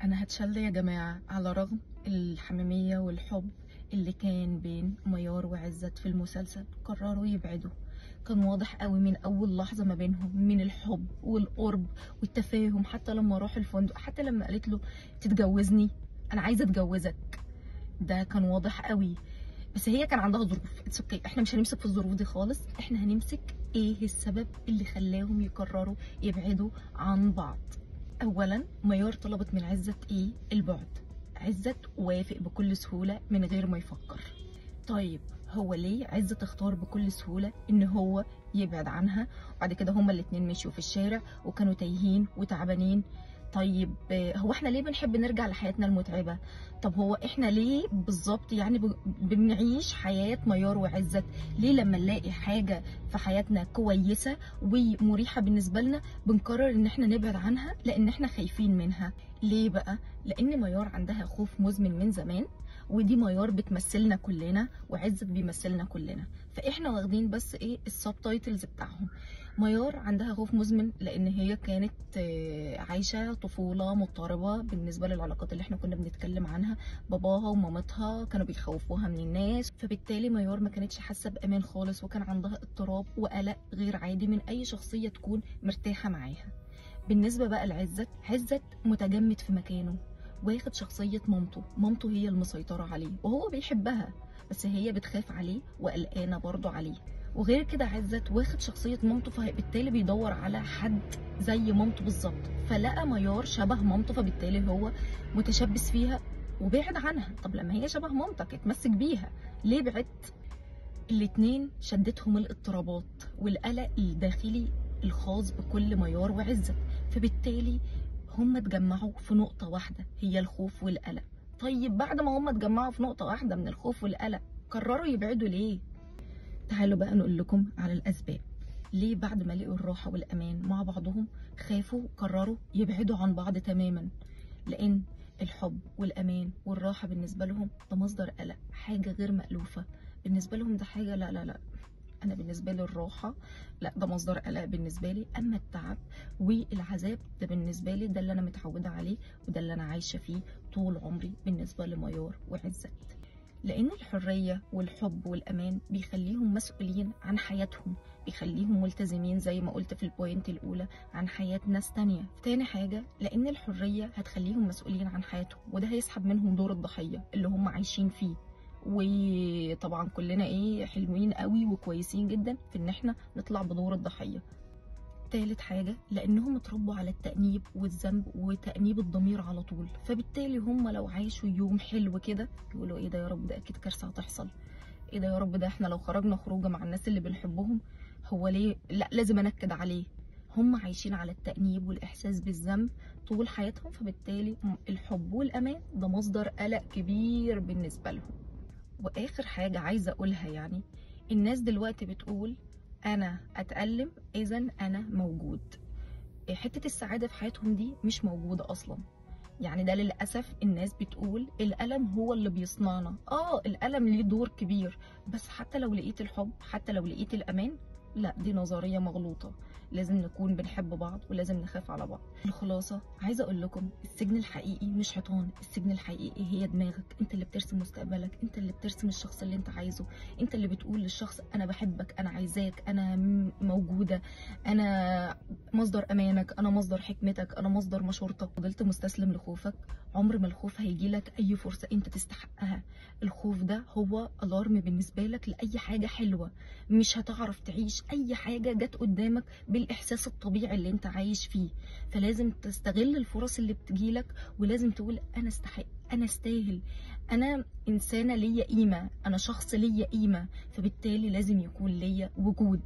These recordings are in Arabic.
انا هتشل يا جماعه. على رغم الحميميه والحب اللي كان بين ميار وعزت في المسلسل، قرروا يبعدوا. كان واضح قوي من اول لحظه ما بينهم من الحب والقرب والتفاهم. حتى لما راح الفندق، حتى لما قالت له تتجوزني، انا عايزه اتجوزك، ده كان واضح قوي. بس هي كان عندها ظروف. اتس اوكي، احنا مش هنمسك في الظروف دي خالص. احنا هنمسك ايه السبب اللي خلاهم يقرروا يبعدوا عن بعض. اولا، ميار طلبت من عزت ايه؟ البعد. عزت وافق بكل سهوله من غير ما يفكر. طيب هو ليه عزت اختار بكل سهوله ان هو يبعد عنها؟ وبعد كده هما الاتنين مشيوا في الشارع وكانوا تايهين وتعبانين. طيب هو احنا ليه بنحب نرجع لحياتنا المتعبه؟ طب هو احنا ليه بالظبط يعني بنعيش حياه ميار وعزت؟ ليه لما نلاقي حاجه في حياتنا كويسه ومريحه بالنسبه لنا بنقرر ان احنا نبعد عنها؟ لان احنا خايفين منها. ليه بقى؟ لان ميار عندها خوف مزمن من زمان، ودي ميار بتمثلنا كلنا وعزت بيمثلنا كلنا، فاحنا واخدين بس ايه السب تايتلز بتاعهم. ميار عندها خوف مزمن لان هي كانت عايشه طفوله مضطربه بالنسبه للعلاقات اللي احنا كنا بنتكلم عنها. باباها ومامتها كانوا بيخوفوها من الناس، فبالتالي ميار ما كانتش حاسه بامان خالص، وكان عندها اضطراب وقلق غير عادي من اي شخصيه تكون مرتاحه معاها. بالنسبه بقى لعزت، عزت متجمد في مكانه، واخد شخصية مامته هي المسيطرة عليه، وهو بيحبها بس هي بتخاف عليه وقلقانة برضه عليه. وغير كده عزت واخد شخصية مامته، فبالتالي بيدور على حد زي مامته بالظبط، فلقى ميار شبه مامته، فبالتالي هو متشبث فيها وبعد عنها. طب لما هي شبه مامتك اتمسك بيها، ليه بعدت؟ الاتنين شدتهم الاضطرابات والقلق الداخلي الخاص بكل ميار وعزت، فبالتالي هم اتجمعوا في نقطة واحدة، هي الخوف والقلق. طيب بعد ما هم اتجمعوا في نقطة واحدة من الخوف والقلق، قرروا يبعدوا ليه؟ تعالوا بقى نقول لكم على الأسباب. ليه بعد ما لقوا الراحة والأمان مع بعضهم خافوا قرروا يبعدوا عن بعض تماما؟ لأن الحب والأمان والراحة بالنسبة لهم ده مصدر قلق، حاجة غير مألوفة بالنسبة لهم. ده حاجة لا لا لا، انا بالنسبه لي الراحه لا، ده مصدر قلق بالنسبه لي. اما التعب والعذاب ده بالنسبه لي ده اللي انا متعوده عليه، وده اللي انا عايشه فيه طول عمري بالنسبه لميار وعزت. لان الحريه والحب والامان بيخليهم مسؤولين عن حياتهم، بيخليهم ملتزمين زي ما قلت في البوينت الاولى عن حياه ناس تانية. تاني حاجه، لان الحريه هتخليهم مسؤولين عن حياتهم، وده هيسحب منهم دور الضحيه اللي هم عايشين فيه. وطبعا كلنا ايه حلوين قوي وكويسين جدا في ان احنا نطلع بدور الضحيه. تالت حاجه، لانهم اتربوا على التانيب والذنب وتانيب الضمير على طول، فبالتالي هم لو عاشوا يوم حلو كده يقولوا ايه ده يا رب، ده اكيد كارثه هتحصل. ايه ده يا رب، ده احنا لو خرجنا خروجه مع الناس اللي بنحبهم هو ليه لا لازم انكد عليه. هم عايشين على التأنيب والإحساس بالذنب طول حياتهم، فبالتالي الحب والأمان ده مصدر قلق كبير بالنسبة لهم. واخر حاجه عايزه اقولها، يعني الناس دلوقتي بتقول انا اتألم اذا انا موجود. حته السعاده في حياتهم دي مش موجوده اصلا. يعني ده للاسف الناس بتقول الالم هو اللي بيصنعنا. الالم ليه دور كبير، بس حتى لو لقيت الحب، حتى لو لقيت الامان، لا دي نظريه مغلوطه. لازم نكون بنحب بعض ولازم نخاف على بعض. الخلاصه عايزه اقول لكم السجن الحقيقي مش حيطان، السجن الحقيقي هي دماغك. انت اللي بترسم مستقبلك، انت اللي بترسم الشخص اللي انت عايزه، انت اللي بتقول للشخص انا بحبك، انا عايزاك، انا موجوده، انا مصدر امانك، انا مصدر حكمتك، انا مصدر مشورتك. فضلت مستسلم لخوفك، عمر ما الخوف هيجيلك اي فرصه انت تستحقها. الخوف ده هو الارم بالنسبه لك لاي حاجه حلوه. مش هتعرف تعيش اي حاجه جت قدامك بالاحساس الطبيعي اللي انت عايش فيه. فلازم تستغل الفرص اللي بتجيلك، ولازم تقول انا استحق، انا استاهل، انا انسانه ليا قيمه، انا شخص ليا قيمه، فبالتالي لازم يكون ليا وجود.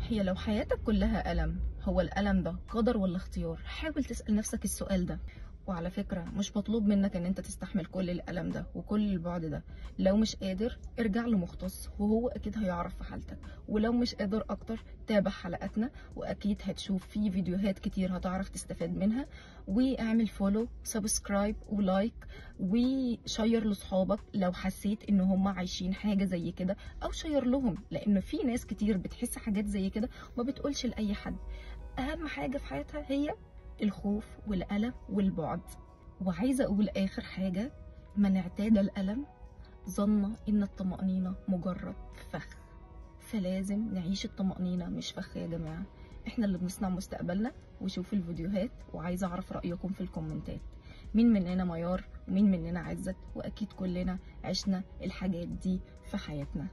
هي لو حياتك كلها ألم، هو الألم ده قدر ولا اختيار؟ حاول تسأل نفسك السؤال ده. وعلى فكرة مش مطلوب منك ان انت تستحمل كل الألم ده وكل البعد ده. لو مش قادر ارجع لمختص وهو اكيد هيعرف في حالتك. ولو مش قادر اكتر تابع حلقاتنا، واكيد هتشوف في فيديوهات كتير هتعرف تستفاد منها. واعمل فولو، سبسكرايب ولايك، وشير لاصحابك لو حسيت ان هم عايشين حاجة زي كده، او شير لهم، لان في ناس كتير بتحس حاجات زي كده ما بتقولش لأي حد. اهم حاجة في حياتها هي الخوف والقلق والبعد. وعايزة اقول اخر حاجة: من اعتاد الألم ظن ان الطمأنينة مجرد فخ. فلازم نعيش الطمأنينة مش فخ يا جماعة. احنا اللي بنصنع مستقبلنا. وشوف الفيديوهات، وعايزة اعرف رأيكم في الكومنتات. مين مننا ميار ومين مننا عزت؟ واكيد كلنا عشنا الحاجات دي في حياتنا.